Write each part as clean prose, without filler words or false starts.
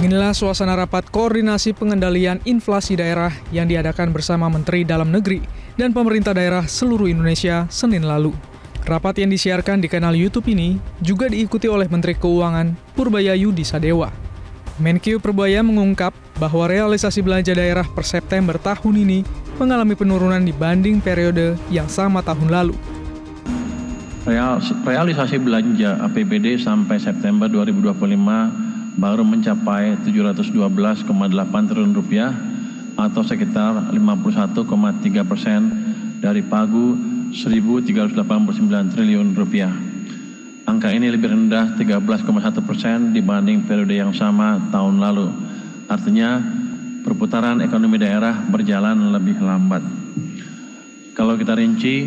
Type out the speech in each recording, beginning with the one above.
Inilah suasana rapat koordinasi pengendalian inflasi daerah yang diadakan bersama Menteri Dalam Negeri dan pemerintah daerah seluruh Indonesia Senin lalu. Rapat yang disiarkan di kanal YouTube ini juga diikuti oleh Menteri Keuangan Purbayayudi Sadewa. Menkyu Purbaya mengungkap bahwa realisasi belanja daerah per September tahun ini mengalami penurunan dibanding periode yang sama tahun lalu. Realisasi belanja APBD sampai September 2025 baru mencapai 712,8 triliun rupiah atau sekitar 51,3% dari pagu 1.389 triliun rupiah. Angka ini lebih rendah 13,1% dibanding periode yang sama tahun lalu. Artinya perputaran ekonomi daerah berjalan lebih lambat. Kalau kita rinci,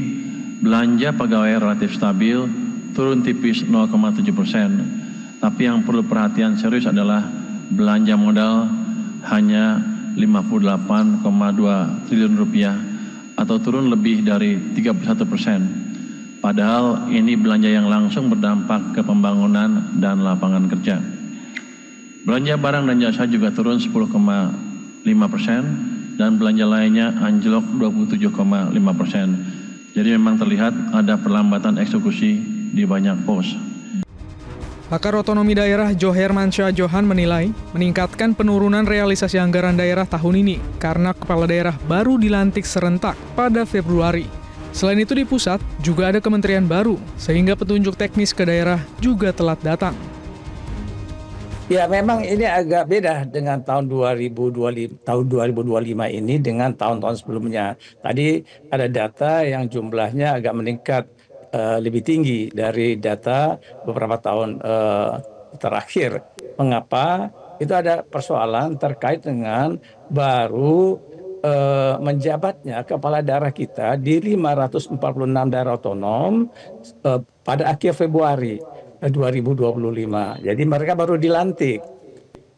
belanja pegawai relatif stabil, turun tipis 0,7%. Tapi yang perlu perhatian serius adalah belanja modal hanya 58,2 triliun rupiah atau turun lebih dari 31%. Padahal ini belanja yang langsung berdampak ke pembangunan dan lapangan kerja. Belanja barang dan jasa juga turun 10,5% dan belanja lainnya anjlok 27,5%. Jadi memang terlihat ada perlambatan eksekusi di banyak pos. Pakar otonomi daerah Johermansyah Johan menilai meningkatkan penurunan realisasi anggaran daerah tahun ini karena kepala daerah baru dilantik serentak pada Februari. Selain itu di pusat juga ada kementerian baru sehingga petunjuk teknis ke daerah juga telat datang. Ya memang ini agak beda dengan tahun 2025 ini dengan tahun-tahun sebelumnya. Tadi ada data yang jumlahnya agak meningkat lebih tinggi dari data beberapa tahun terakhir. Mengapa? Itu ada persoalan terkait dengan baru menjabatnya kepala daerah kita di 546 daerah otonom pada akhir Februari 2025. Jadi mereka baru dilantik.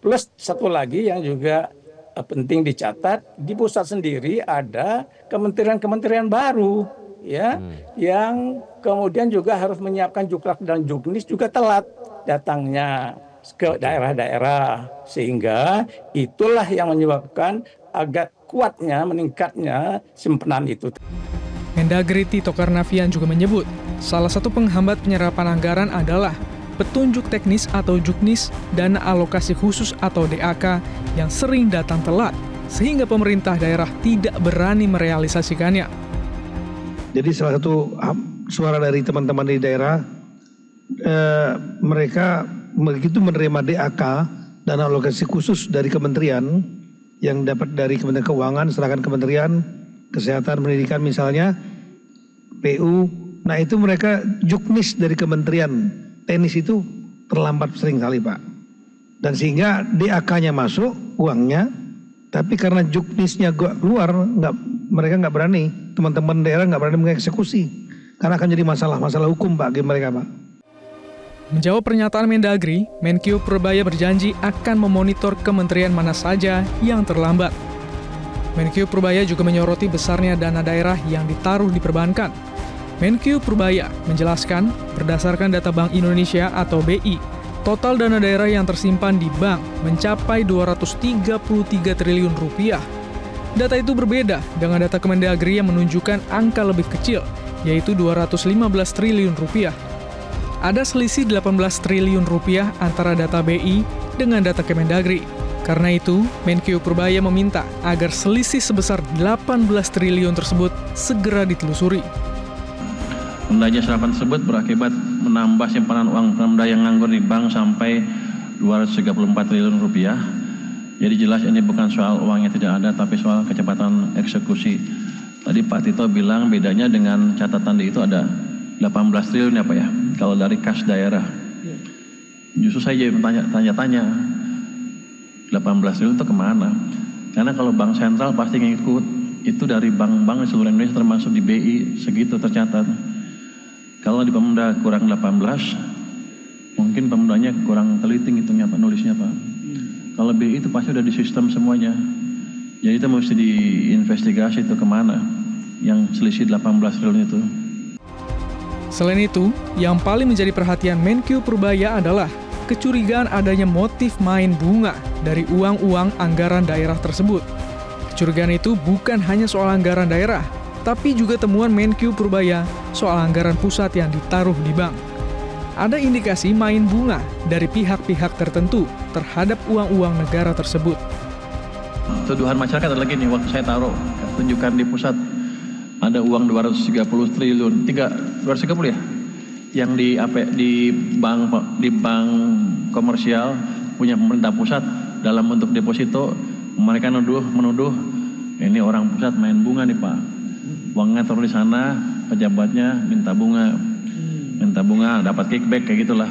Plus satu lagi yang juga penting dicatat, di pusat sendiri ada kementerian-kementerian baru ya, yang kemudian juga harus menyiapkan juklak dan juknis juga telat datangnya ke daerah-daerah, sehingga itulah yang menyebabkan agak kuatnya meningkatnya simpanan itu. Mendagri Tito Karnavian juga menyebut salah satu penghambat penyerapan anggaran adalah petunjuk teknis atau juknis dana alokasi khusus atau DAK yang sering datang telat sehingga pemerintah daerah tidak berani merealisasikannya. Jadi salah satu suara dari teman-teman di daerah, mereka begitu menerima DAK, dana alokasi khusus dari kementerian, yang dapat dari Kementerian Keuangan, serahkan Kementerian Kesehatan, Pendidikan misalnya, PU, nah itu mereka juknis dari kementerian, teknis itu terlambat sering kali Pak. Dan sehingga DAK-nya masuk, uangnya, tapi karena juknisnya keluar, mereka nggak berani, teman-teman daerah nggak berani mengeksekusi, karena akan jadi masalah hukum bagi mereka Pak. Menjawab pernyataan Mendagri, Menkyu Purbaya berjanji akan memonitor kementerian mana saja yang terlambat. Menkyu Purbaya juga menyoroti besarnya dana daerah yang ditaruh di perbankan. Menkyu Purbaya menjelaskan, berdasarkan data Bank Indonesia atau BI, total dana daerah yang tersimpan di bank mencapai 233 triliun rupiah. Data itu berbeda dengan data Kemendagri yang menunjukkan angka lebih kecil, yaitu 215 triliun rupiah. Ada selisih 18 triliun rupiah antara data BI dengan data Kemendagri. Karena itu, Menkyu Purbaya meminta agar selisih sebesar 18 triliun tersebut segera ditelusuri. Belanja serapan tersebut berakibat menambah simpanan uang Pemda yang nganggur di bank sampai 234 triliun rupiah. Jadi jelas ini bukan soal uangnya tidak ada, tapi soal kecepatan eksekusi. Tadi Pak Tito bilang bedanya dengan catatan di itu ada 18 triliun ya Pak ya, kalau dari kas daerah. Justru saya jadi tanya-tanya, 18 triliun itu kemana? Karena kalau bank sentral pasti ngikut, itu dari bank-bank di seluruh Indonesia termasuk di BI, segitu tercatat. Kalau di Pemda kurang 18, mungkin Pemdanya kurang teliti ngitungnya Pak, nulisnya Pak. Kalau BI itu pasti udah di sistem semuanya. Jadi itu mesti diinvestigasi itu kemana yang selisih 18 triliun itu. Selain itu, yang paling menjadi perhatian Menkyu Purbaya adalah kecurigaan adanya motif main bunga dari uang-uang anggaran daerah tersebut. Kecurigaan itu bukan hanya soal anggaran daerah, tapi juga temuan Menkyu Purbaya soal anggaran pusat yang ditaruh di bank. Ada indikasi main bunga dari pihak-pihak tertentu terhadap uang-uang negara tersebut. Tuduhan masyarakat adalah gini, waktu saya taruh tunjukkan di pusat ada uang 230 triliun, 230 ya? Yang di bank komersial punya pemerintah pusat dalam bentuk deposito, mereka menuduh ini orang pusat main bunga nih Pak. Uangnya taruh di sana, pejabatnya minta bunga dapat kickback kayak gitulah.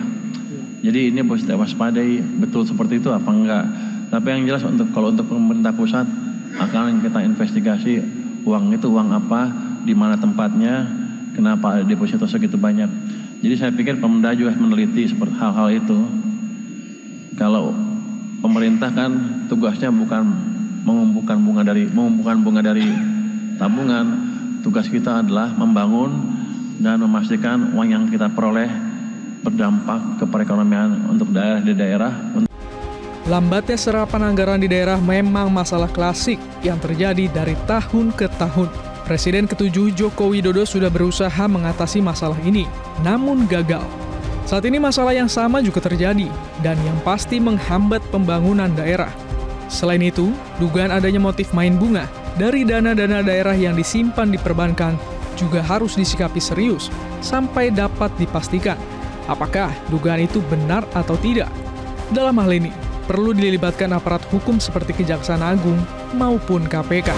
Jadi ini harus waspadai, betul seperti itu apa enggak. Tapi yang jelas kalau untuk pemerintah pusat akan kita investigasi uang itu uang apa, di mana tempatnya, kenapa ada deposito segitu banyak. Jadi saya pikir Pemda juga meneliti seperti hal-hal itu. Kalau pemerintah kan tugasnya bukan mengumpulkan bunga dari tabungan. Tugas kita adalah membangun dan memastikan uang yang kita peroleh berdampak ke perekonomian untuk daerah di daerah. Lambatnya serapan anggaran di daerah memang masalah klasik yang terjadi dari tahun ke tahun. Presiden ke-7 Joko Widodo sudah berusaha mengatasi masalah ini, namun gagal. Saat ini masalah yang sama juga terjadi, dan yang pasti menghambat pembangunan daerah. Selain itu, dugaan adanya motif main bunga dari dana-dana daerah yang disimpan di perbankan juga harus disikapi serius sampai dapat dipastikan apakah dugaan itu benar atau tidak. Dalam hal ini, perlu dilibatkan aparat hukum seperti Kejaksaan Agung maupun KPK.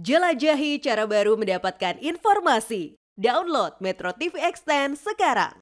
Jelajahi cara baru mendapatkan informasi. Download Metro TV Extend sekarang.